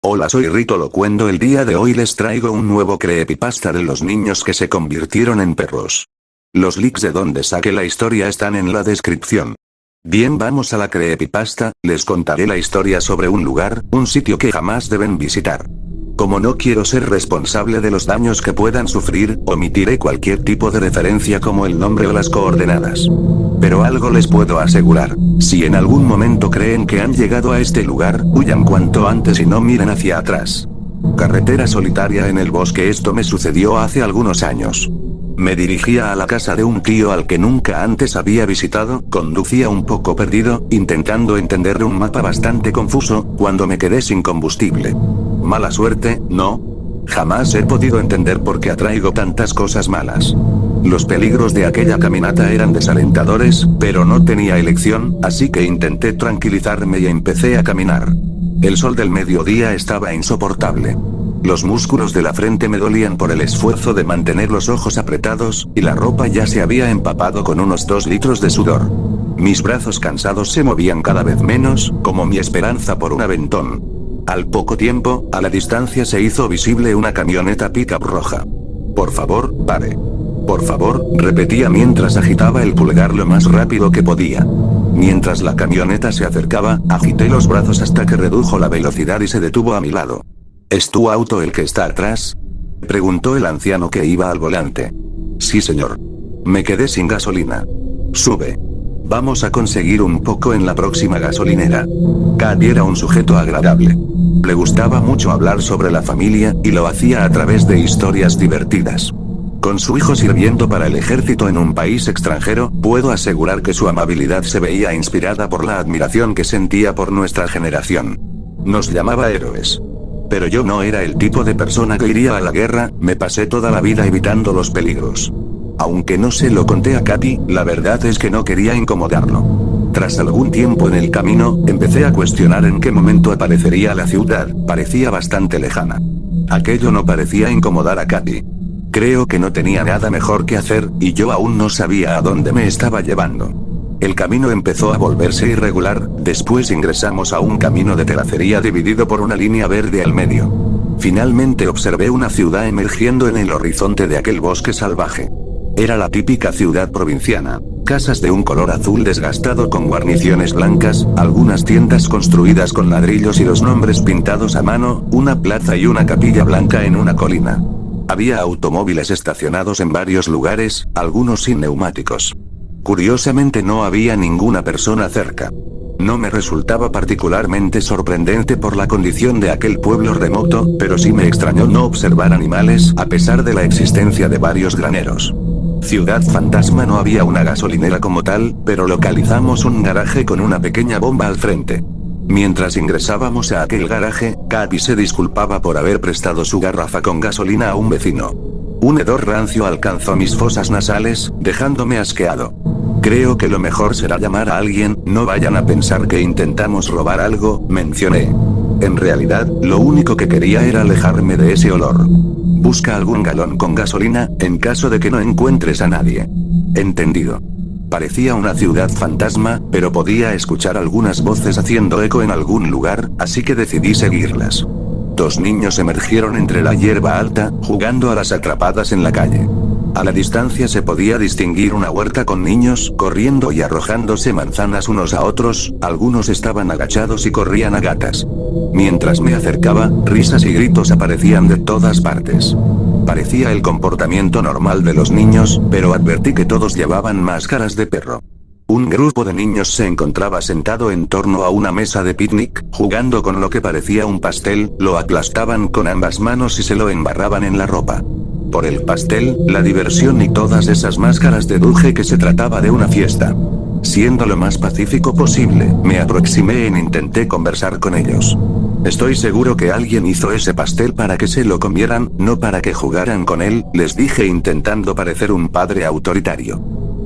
Hola, soy Rito Locuendo. El día de hoy les traigo un nuevo creepypasta de los niños que se convirtieron en perros. Los links de donde saqué la historia están en la descripción. Bien, vamos a la creepypasta. Les contaré la historia sobre un lugar, un sitio que jamás deben visitar. Como no quiero ser responsable de los daños que puedan sufrir, omitiré cualquier tipo de referencia como el nombre o las coordenadas. Pero algo les puedo asegurar: si en algún momento creen que han llegado a este lugar, huyan cuanto antes y no miren hacia atrás. Carretera solitaria en el bosque. Esto me sucedió hace algunos años. Me dirigía a la casa de un tío al que nunca antes había visitado. Conducía un poco perdido, intentando entender un mapa bastante confuso, cuando me quedé sin combustible. Mala suerte, ¿no? Jamás he podido entender por qué atraigo tantas cosas malas. Los peligros de aquella caminata eran desalentadores, pero no tenía elección, así que intenté tranquilizarme y empecé a caminar. El sol del mediodía estaba insoportable. Los músculos de la frente me dolían por el esfuerzo de mantener los ojos apretados, y la ropa ya se había empapado con unos 2 litros de sudor. Mis brazos cansados se movían cada vez menos, como mi esperanza por un aventón. Al poco tiempo, a la distancia se hizo visible una camioneta pick-up roja. Por favor, pare. Por favor, repetía mientras agitaba el pulgar lo más rápido que podía. Mientras la camioneta se acercaba, agité los brazos hasta que redujo la velocidad y se detuvo a mi lado. ¿Es tu auto el que está atrás?, preguntó el anciano que iba al volante. Sí, señor. Me quedé sin gasolina. Sube. Vamos a conseguir un poco en la próxima gasolinera. Cat era un sujeto agradable. Le gustaba mucho hablar sobre la familia, y lo hacía a través de historias divertidas. Con su hijo sirviendo para el ejército en un país extranjero, puedo asegurar que su amabilidad se veía inspirada por la admiración que sentía por nuestra generación. Nos llamaba héroes. Pero yo no era el tipo de persona que iría a la guerra. Me pasé toda la vida evitando los peligros. Aunque no se lo conté a Katy, la verdad es que no quería incomodarlo. Tras algún tiempo en el camino, empecé a cuestionar en qué momento aparecería la ciudad. Parecía bastante lejana. Aquello no parecía incomodar a Katy. Creo que no tenía nada mejor que hacer, y yo aún no sabía a dónde me estaba llevando. El camino empezó a volverse irregular. Después ingresamos a un camino de terracería dividido por una línea verde al medio. Finalmente observé una ciudad emergiendo en el horizonte de aquel bosque salvaje. Era la típica ciudad provinciana. Casas de un color azul desgastado con guarniciones blancas, algunas tiendas construidas con ladrillos y los nombres pintados a mano, una plaza y una capilla blanca en una colina. Había automóviles estacionados en varios lugares, algunos sin neumáticos. Curiosamente no había ninguna persona cerca. No me resultaba particularmente sorprendente por la condición de aquel pueblo remoto, pero sí me extrañó no observar animales, a pesar de la existencia de varios graneros. Ciudad fantasma. No había una gasolinera como tal, pero localizamos un garaje con una pequeña bomba al frente. Mientras ingresábamos a aquel garaje, Katy se disculpaba por haber prestado su garrafa con gasolina a un vecino. Un hedor rancio alcanzó mis fosas nasales, dejándome asqueado. Creo que lo mejor será llamar a alguien. No vayan a pensar que intentamos robar algo, mencioné. En realidad, lo único que quería era alejarme de ese olor. Busca algún galón con gasolina, en caso de que no encuentres a nadie. Entendido. Parecía una ciudad fantasma, pero podía escuchar algunas voces haciendo eco en algún lugar, así que decidí seguirlas. 2 niños emergieron entre la hierba alta, jugando a las atrapadas en la calle. A la distancia se podía distinguir una huerta con niños corriendo y arrojándose manzanas unos a otros. Algunos estaban agachados y corrían a gatas. Mientras me acercaba, risas y gritos aparecían de todas partes. Parecía el comportamiento normal de los niños, pero advertí que todos llevaban máscaras de perro. Un grupo de niños se encontraba sentado en torno a una mesa de picnic, jugando con lo que parecía un pastel. Lo aplastaban con ambas manos y se lo embarraban en la ropa. Por el pastel, la diversión y todas esas máscaras deduje que se trataba de una fiesta. Siendo lo más pacífico posible, me aproximé e intenté conversar con ellos. Estoy seguro que alguien hizo ese pastel para que se lo comieran, no para que jugaran con él, les dije intentando parecer un padre autoritario.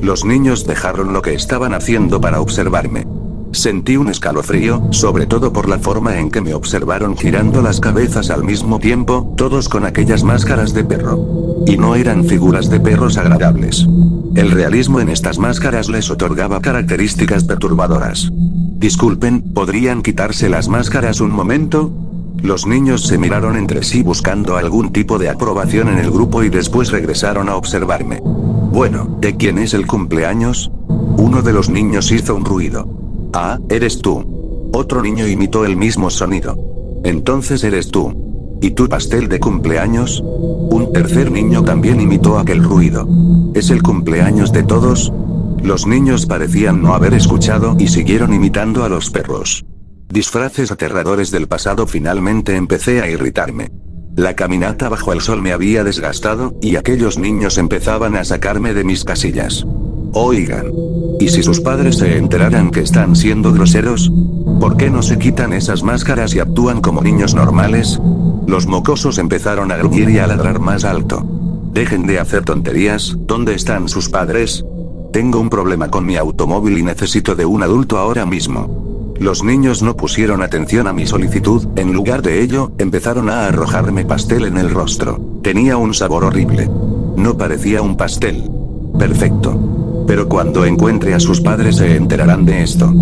Los niños dejaron lo que estaban haciendo para observarme. Sentí un escalofrío, sobre todo por la forma en que me observaron girando las cabezas al mismo tiempo, todos con aquellas máscaras de perro. Y no eran figuras de perros agradables. El realismo en estas máscaras les otorgaba características perturbadoras. Disculpen, ¿podrían quitarse las máscaras un momento? Los niños se miraron entre sí buscando algún tipo de aprobación en el grupo y después regresaron a observarme. Bueno, ¿de quién es el cumpleaños? Uno de los niños hizo un ruido. Ah, eres tú. Otro niño imitó el mismo sonido. Entonces eres tú. ¿Y tu pastel de cumpleaños? Un tercer niño también imitó aquel ruido. ¿Es el cumpleaños de todos? Los niños parecían no haber escuchado y siguieron imitando a los perros. Disfraces aterradores del pasado. Finalmente empecé a irritarme. La caminata bajo el sol me había desgastado, y aquellos niños empezaban a sacarme de mis casillas. Oigan. ¿Y si sus padres se enteraran que están siendo groseros? ¿Por qué no se quitan esas máscaras y actúan como niños normales? Los mocosos empezaron a gruñir y a ladrar más alto. Dejen de hacer tonterías, ¿dónde están sus padres? Tengo un problema con mi automóvil y necesito de un adulto ahora mismo. Los niños no pusieron atención a mi solicitud, en lugar de ello, empezaron a arrojarme pastel en el rostro. Tenía un sabor horrible. No parecía un pastel. Perfecto. Pero cuando encuentre a sus padres se enterarán de esto.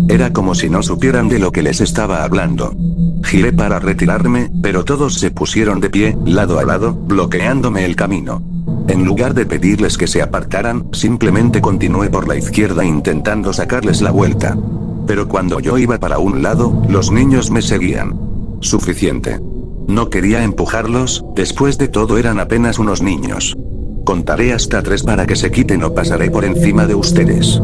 Era como si no supieran de lo que les estaba hablando. Giré para retirarme, pero todos se pusieron de pie, lado a lado, bloqueándome el camino. En lugar de pedirles que se apartaran, simplemente continué por la izquierda intentando sacarles la vuelta. Pero cuando yo iba para un lado, los niños me seguían. Suficiente. No quería empujarlos, después de todo eran apenas unos niños. Contaré hasta 3 para que se quiten o pasaré por encima de ustedes.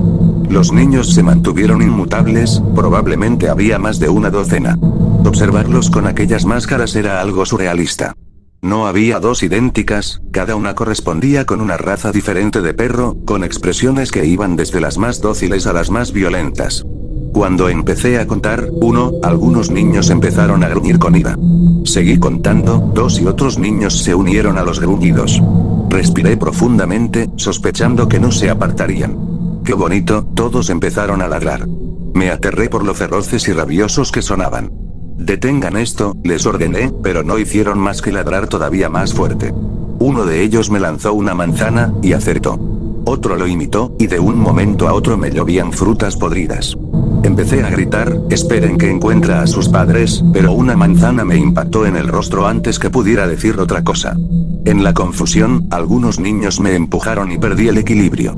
Los niños se mantuvieron inmutables, probablemente había más de una docena. Observarlos con aquellas máscaras era algo surrealista. No había dos idénticas, cada una correspondía con una raza diferente de perro, con expresiones que iban desde las más dóciles a las más violentas. Cuando empecé a contar, 1, algunos niños empezaron a gruñir con ira. Seguí contando, 2 y otros niños se unieron a los gruñidos. Respiré profundamente, sospechando que no se apartarían. ¡Qué bonito!, todos empezaron a ladrar. Me aterré por lo feroces y rabiosos que sonaban. Detengan esto, les ordené, pero no hicieron más que ladrar todavía más fuerte. Uno de ellos me lanzó una manzana, y acertó. Otro lo imitó, y de un momento a otro me llovían frutas podridas. Empecé a gritar, esperen que encuentre a sus padres, pero una manzana me impactó en el rostro antes que pudiera decir otra cosa. En la confusión, algunos niños me empujaron y perdí el equilibrio.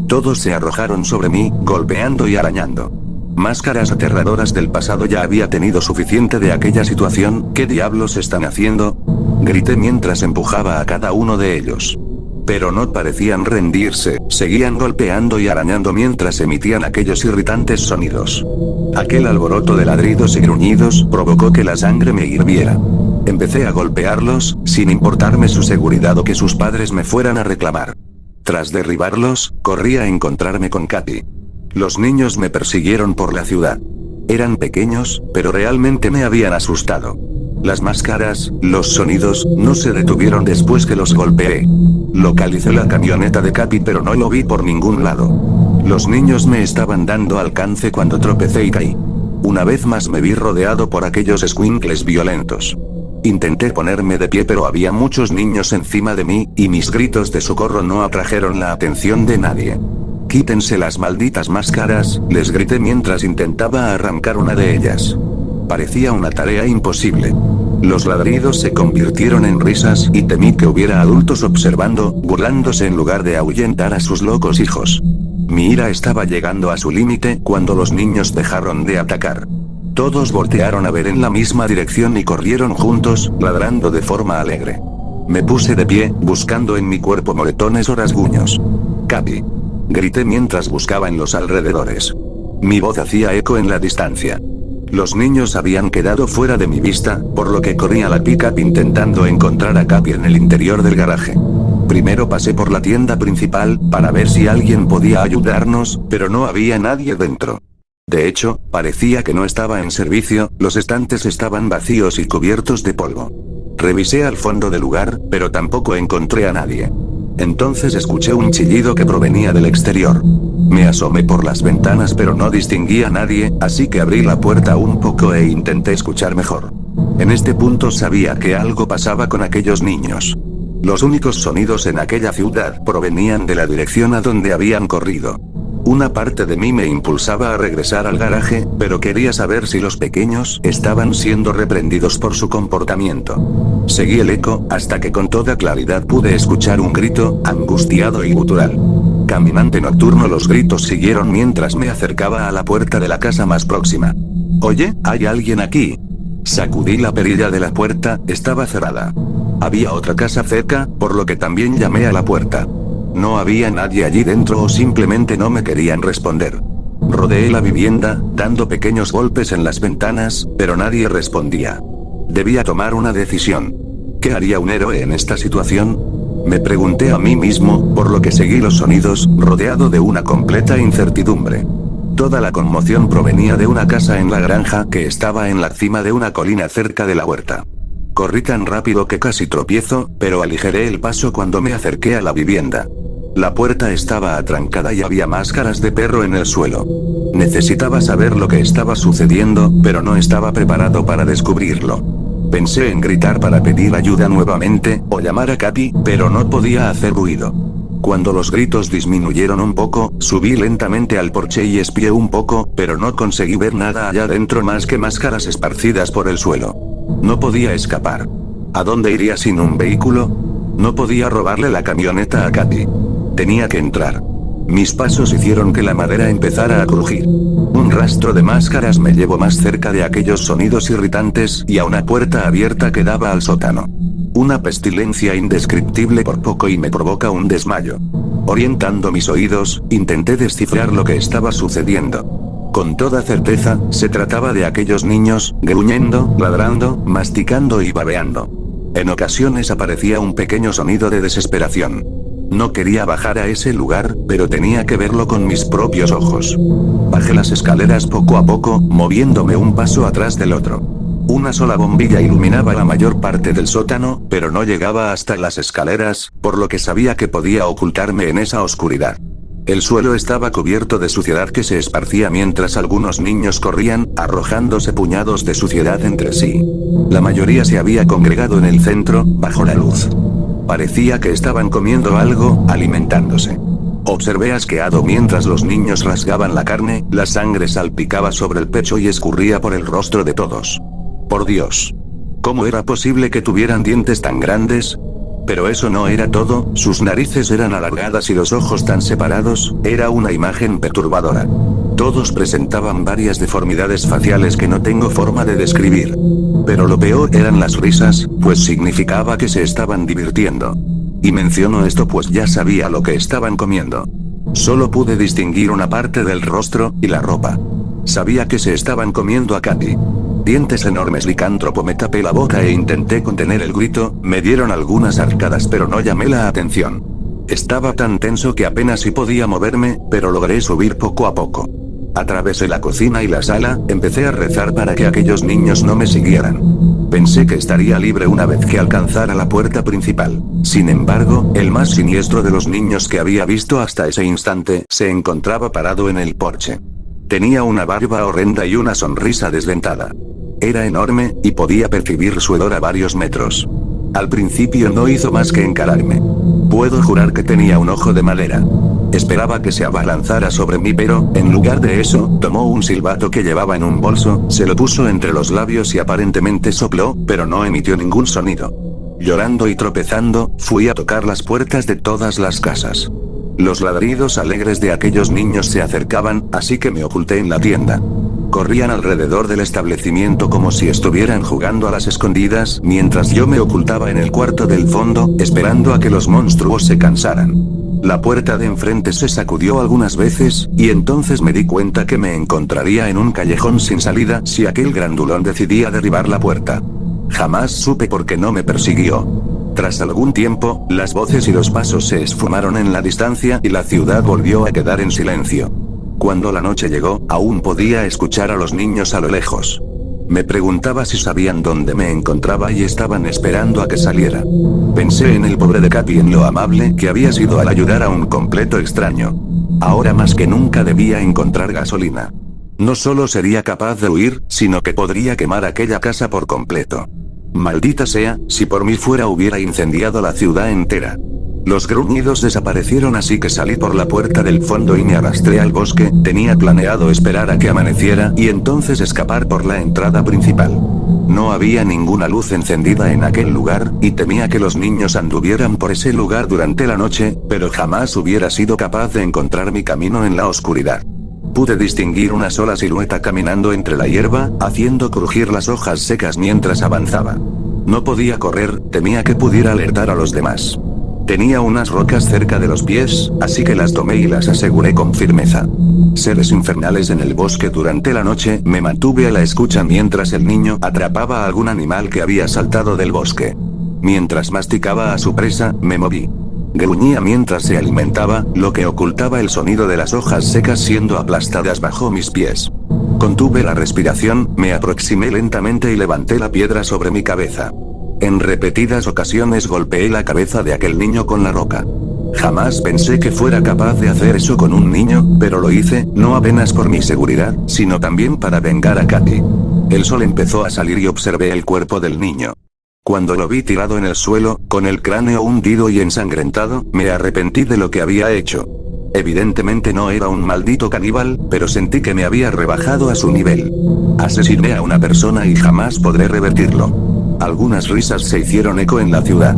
Todos se arrojaron sobre mí, golpeando y arañando. Máscaras aterradoras del pasado, ya había tenido suficiente de aquella situación. ¿Qué diablos están haciendo? Grité mientras empujaba a cada uno de ellos. Pero no parecían rendirse, seguían golpeando y arañando mientras emitían aquellos irritantes sonidos. Aquel alboroto de ladridos y gruñidos provocó que la sangre me hirviera. Empecé a golpearlos, sin importarme su seguridad o que sus padres me fueran a reclamar. Tras derribarlos, corrí a encontrarme con Katy. Los niños me persiguieron por la ciudad. Eran pequeños, pero realmente me habían asustado. Las máscaras, los sonidos, no se detuvieron después que los golpeé. Localicé la camioneta de Capi pero no lo vi por ningún lado. Los niños me estaban dando alcance cuando tropecé y caí. Una vez más me vi rodeado por aquellos escuincles violentos. Intenté ponerme de pie pero había muchos niños encima de mí, y mis gritos de socorro no atrajeron la atención de nadie. Quítense las malditas máscaras, les grité mientras intentaba arrancar una de ellas. Parecía una tarea imposible. Los ladridos se convirtieron en risas y temí que hubiera adultos observando, burlándose en lugar de ahuyentar a sus locos hijos. Mi ira estaba llegando a su límite cuando los niños dejaron de atacar. Todos voltearon a ver en la misma dirección y corrieron juntos, ladrando de forma alegre. Me puse de pie, buscando en mi cuerpo moretones o rasguños. Capi. Grité mientras buscaba en los alrededores. Mi voz hacía eco en la distancia. Los niños habían quedado fuera de mi vista, por lo que corrí a la pick-up intentando encontrar a Capi en el interior del garaje. Primero pasé por la tienda principal, para ver si alguien podía ayudarnos, pero no había nadie dentro. De hecho, parecía que no estaba en servicio, los estantes estaban vacíos y cubiertos de polvo. Revisé al fondo del lugar, pero tampoco encontré a nadie. Entonces escuché un chillido que provenía del exterior. Me asomé por las ventanas pero no distinguí a nadie, así que abrí la puerta un poco e intenté escuchar mejor. En este punto sabía que algo pasaba con aquellos niños. Los únicos sonidos en aquella ciudad provenían de la dirección a donde habían corrido. Una parte de mí me impulsaba a regresar al garaje, pero quería saber si los pequeños estaban siendo reprendidos por su comportamiento. Seguí el eco, hasta que con toda claridad pude escuchar un grito, angustiado y gutural. Caminante nocturno. Los gritos siguieron mientras me acercaba a la puerta de la casa más próxima. Oye, ¿hay alguien aquí? Sacudí la perilla de la puerta, estaba cerrada. Había otra casa cerca, por lo que también llamé a la puerta. No había nadie allí dentro o simplemente no me querían responder. Rodeé la vivienda, dando pequeños golpes en las ventanas, pero nadie respondía. Debía tomar una decisión. ¿Qué haría un héroe en esta situación? Me pregunté a mí mismo, por lo que seguí los sonidos, rodeado de una completa incertidumbre. Toda la conmoción provenía de una casa en la granja que estaba en la cima de una colina cerca de la huerta. Corrí tan rápido que casi tropiezo, pero aligeré el paso cuando me acerqué a la vivienda. La puerta estaba atrancada y había máscaras de perro en el suelo. Necesitaba saber lo que estaba sucediendo, pero no estaba preparado para descubrirlo. Pensé en gritar para pedir ayuda nuevamente, o llamar a Katy, pero no podía hacer ruido. Cuando los gritos disminuyeron un poco, subí lentamente al porche y espié un poco, pero no conseguí ver nada allá dentro más que máscaras esparcidas por el suelo. No podía escapar. ¿A dónde iría sin un vehículo? No podía robarle la camioneta a Katy. Tenía que entrar. Mis pasos hicieron que la madera empezara a crujir. Un rastro de máscaras me llevó más cerca de aquellos sonidos irritantes y a una puerta abierta que daba al sótano. Una pestilencia indescriptible por poco y me provoca un desmayo. Orientando mis oídos, intenté descifrar lo que estaba sucediendo. Con toda certeza, se trataba de aquellos niños, gruñendo, ladrando, masticando y babeando. En ocasiones aparecía un pequeño sonido de desesperación. No quería bajar a ese lugar, pero tenía que verlo con mis propios ojos. Bajé las escaleras poco a poco, moviéndome un paso atrás del otro. Una sola bombilla iluminaba la mayor parte del sótano, pero no llegaba hasta las escaleras, por lo que sabía que podía ocultarme en esa oscuridad. El suelo estaba cubierto de suciedad que se esparcía mientras algunos niños corrían, arrojándose puñados de suciedad entre sí. La mayoría se había congregado en el centro, bajo la luz. Parecía que estaban comiendo algo, alimentándose. Observé asqueado mientras los niños rasgaban la carne, la sangre salpicaba sobre el pecho y escurría por el rostro de todos. Por Dios. ¿Cómo era posible que tuvieran dientes tan grandes? Pero eso no era todo, sus narices eran alargadas y los ojos tan separados, era una imagen perturbadora. Todos presentaban varias deformidades faciales que no tengo forma de describir. Pero lo peor eran las risas, pues significaba que se estaban divirtiendo. Y menciono esto pues ya sabía lo que estaban comiendo. Solo pude distinguir una parte del rostro, y la ropa. Sabía que se estaban comiendo a Katy. Dientes enormes. Licántropo. Me tapé la boca e intenté contener el grito, me dieron algunas arcadas pero no llamé la atención. Estaba tan tenso que apenas si podía moverme, pero logré subir poco a poco. Atravesé la cocina y la sala, empecé a rezar para que aquellos niños no me siguieran. Pensé que estaría libre una vez que alcanzara la puerta principal. Sin embargo, el más siniestro de los niños que había visto hasta ese instante, se encontraba parado en el porche. Tenía una barba horrenda y una sonrisa desdentada. Era enorme, y podía percibir su hedor a varios metros. Al principio no hizo más que encararme. Puedo jurar que tenía un ojo de madera. Esperaba que se abalanzara sobre mí pero, en lugar de eso, tomó un silbato que llevaba en un bolso, se lo puso entre los labios y aparentemente sopló, pero no emitió ningún sonido. Llorando y tropezando, fui a tocar las puertas de todas las casas. Los ladridos alegres de aquellos niños se acercaban, así que me oculté en la tienda. Corrían alrededor del establecimiento como si estuvieran jugando a las escondidas, mientras yo me ocultaba en el cuarto del fondo, esperando a que los monstruos se cansaran. La puerta de enfrente se sacudió algunas veces, y entonces me di cuenta que me encontraría en un callejón sin salida si aquel grandulón decidía derribar la puerta. Jamás supe por qué no me persiguió. Tras algún tiempo, las voces y los pasos se esfumaron en la distancia y la ciudad volvió a quedar en silencio. Cuando la noche llegó, aún podía escuchar a los niños a lo lejos. Me preguntaba si sabían dónde me encontraba y estaban esperando a que saliera. Pensé en el pobre de Katy y en lo amable que había sido al ayudar a un completo extraño. Ahora más que nunca debía encontrar gasolina. No solo sería capaz de huir, sino que podría quemar aquella casa por completo. Maldita sea, si por mí fuera hubiera incendiado la ciudad entera. Los gruñidos desaparecieron, así que salí por la puerta del fondo y me arrastré al bosque. Tenía planeado esperar a que amaneciera y entonces escapar por la entrada principal. No había ninguna luz encendida en aquel lugar, y temía que los niños anduvieran por ese lugar durante la noche, pero jamás hubiera sido capaz de encontrar mi camino en la oscuridad. Pude distinguir una sola silueta caminando entre la hierba, haciendo crujir las hojas secas mientras avanzaba. No podía correr, temía que pudiera alertar a los demás. Tenía unas rocas cerca de los pies, así que las tomé y las aseguré con firmeza. Seres infernales en el bosque durante la noche. Me mantuve a la escucha mientras el niño atrapaba a algún animal que había saltado del bosque. Mientras masticaba a su presa, me moví. Gruñía mientras se alimentaba, lo que ocultaba el sonido de las hojas secas siendo aplastadas bajo mis pies. Contuve la respiración, me aproximé lentamente y levanté la piedra sobre mi cabeza. En repetidas ocasiones golpeé la cabeza de aquel niño con la roca. Jamás pensé que fuera capaz de hacer eso con un niño, pero lo hice, no apenas por mi seguridad, sino también para vengar a Katy. El sol empezó a salir y observé el cuerpo del niño. Cuando lo vi tirado en el suelo, con el cráneo hundido y ensangrentado, me arrepentí de lo que había hecho. Evidentemente no era un maldito caníbal, pero sentí que me había rebajado a su nivel. Asesiné a una persona y jamás podré revertirlo. Algunas risas se hicieron eco en la ciudad.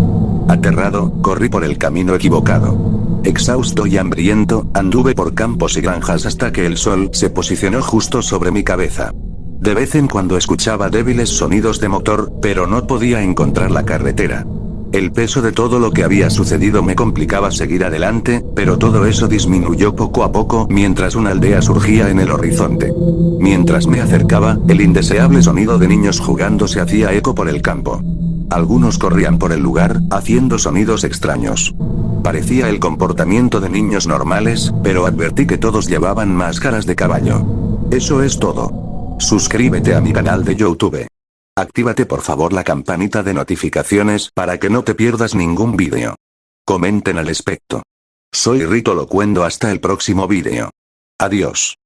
Aterrado, corrí por el camino equivocado. Exhausto y hambriento, anduve por campos y granjas hasta que el sol se posicionó justo sobre mi cabeza. De vez en cuando escuchaba débiles sonidos de motor, pero no podía encontrar la carretera. El peso de todo lo que había sucedido me complicaba seguir adelante, pero todo eso disminuyó poco a poco mientras una aldea surgía en el horizonte. Mientras me acercaba, el indeseable sonido de niños jugando se hacía eco por el campo. Algunos corrían por el lugar, haciendo sonidos extraños. Parecía el comportamiento de niños normales, pero advertí que todos llevaban máscaras de caballo. Eso es todo. Suscríbete a mi canal de YouTube. Actívate por favor la campanita de notificaciones para que no te pierdas ningún vídeo. Comenten al respecto. Soy Rito Locuendo, hasta el próximo vídeo. Adiós.